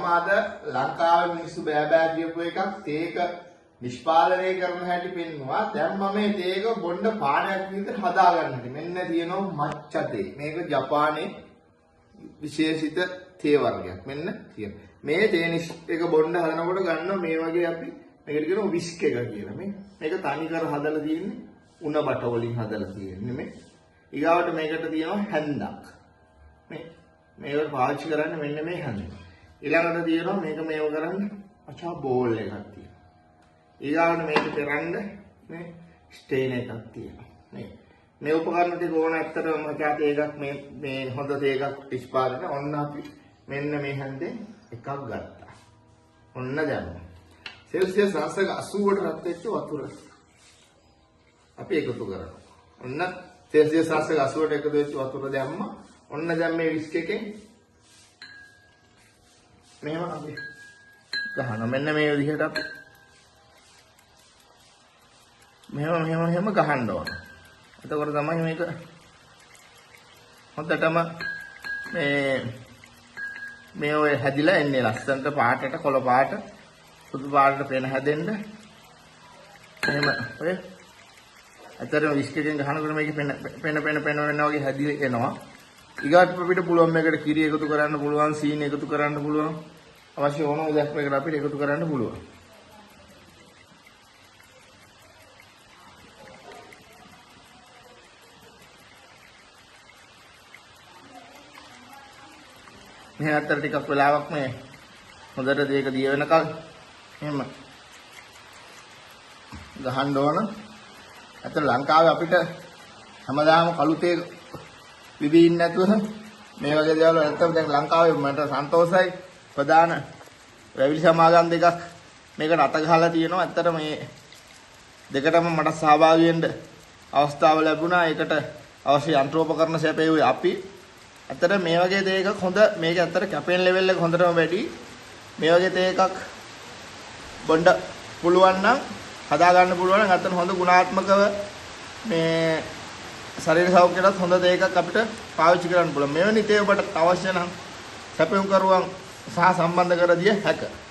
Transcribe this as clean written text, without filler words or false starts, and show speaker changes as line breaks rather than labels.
අද ලංකාවේ මිනිස්සු බෑ කියපු එකක් තේක නිෂ්පාදනය කරන හැටි පෙන්නවා. දැන් මම මේ තේක බොණ්ඩ පානයක් විදිහට හදා ගන්නට. මෙන්න තියෙනවා මච්චා තේ. මේක ජපානයේ විශේෂිත තේ වර්ගයක්. මෙන්න තියෙනවා. මේ තේ එක බොණ්ඩ හදනකොට ගන්නවා මේ වගේ අපි මේකට කියනවා විස්ක් එක කියලා. මේක තනි කර හදලා තියෙන්නේ උණ බට වලින් හදලා තියෙන්නේ මේ. ඊගාවට මේකට තියෙනවා හැන්දක්. මේක පාවිච්චි කරන්නේ මෙන්න මේ හැන්ද. ඊළඟට තියෙනවා මේක මේව කරන්න අචා බෝල් එකක් තියෙනවා. ඊගාවට මේක පෙරන්න මේ ස්ටේන් එකක් තියෙනවා. මේ උපකරණ ටික ඕන ඇත්තටම මචා තේකක් මේ හොඳ තේකක් නිෂ්පාදනය ඔන්න අපි මෙන්න මේ හැන්දෙන් එකක් ගත්තා. ඔන්න දැම්මා. සෙල්සියස් අංශක 80ට රත් වෙච්ච වතුර අපි එකතු කරනවා. ඔන්න සෙල්සියස් අංශක 80ට එකතු වෙච්ච වතුර දැම්මා. ඔන්න දැන් මේ විස්ක් එකෙන් මෙහෙම අපි ගහනවා. මෙන්න මේ විදිහට අපි මෙහෙම ගහන්න ඕන. එතකොට තමයි මේක හොඳටම මේ ඔය හැදිලා එන්නේ ලස්සනට පාටට කොළ පාට සුදු පාටට පෙන හැදෙන්න. එහෙම ඔය අතරම විස්ක් එකෙන් ගහනකොට මේක පෙන වෙනවා වගේ හැදිලා එනවා. ඊගාට අපිට පුළුවන් මේකට කිරි එකතු කරන්න පුළුවන්, සීනි එකතු කරන්න පුළුවන්. අවශ්‍ය ඕන දෙයක් මේකට අපිට එකතු කරන්න පුළුවන්. මේ අතර ටිකක් වෙලාවක් මේ හොඳට දෙයක දිය වෙනකල් එහෙම ගහන්න ඕන. අතන ලංකාවේ අපිට හැමදාම කළු තේ විදින්න නැතුව මේ වගේ දේවල් නැත්තම් දැන් ලංකාවේ මට සන්තෝෂයි ප්‍රධාන රැවිලි සමාගම් දෙකක් මේකට අත ගහලා තියෙනවා. ඇත්තට මේ දෙකටම මට සහභාගී වෙන්න අවස්ථාව ලැබුණා. ඒකට අවශ්‍ය යන්ත්‍රෝපකරණ සැපයුවේ අපි. ඇත්තට මේ වගේ දෙයක හොඳ මේක ඇත්තට කැපෙන් ලෙවල් එක හොඳටම වැඩි. මේ වගේ දෙයකක් බොණ්ඩ පුළුවන් නම් හදා ගන්න පුළුවන් නම් ඇත්තට හොඳ ගුණාත්මකව මේ ශරීර සෞඛ්‍යයට හොඳ දෙයක්ක් අපිට පාවිච්චි කරන්න පුළුවන්. මෙවැනි තේ ඔබට අවශ්‍ය නම් සැපයුම් කරුවන් සහ සම්බන්ධ කර දිය හැකියි.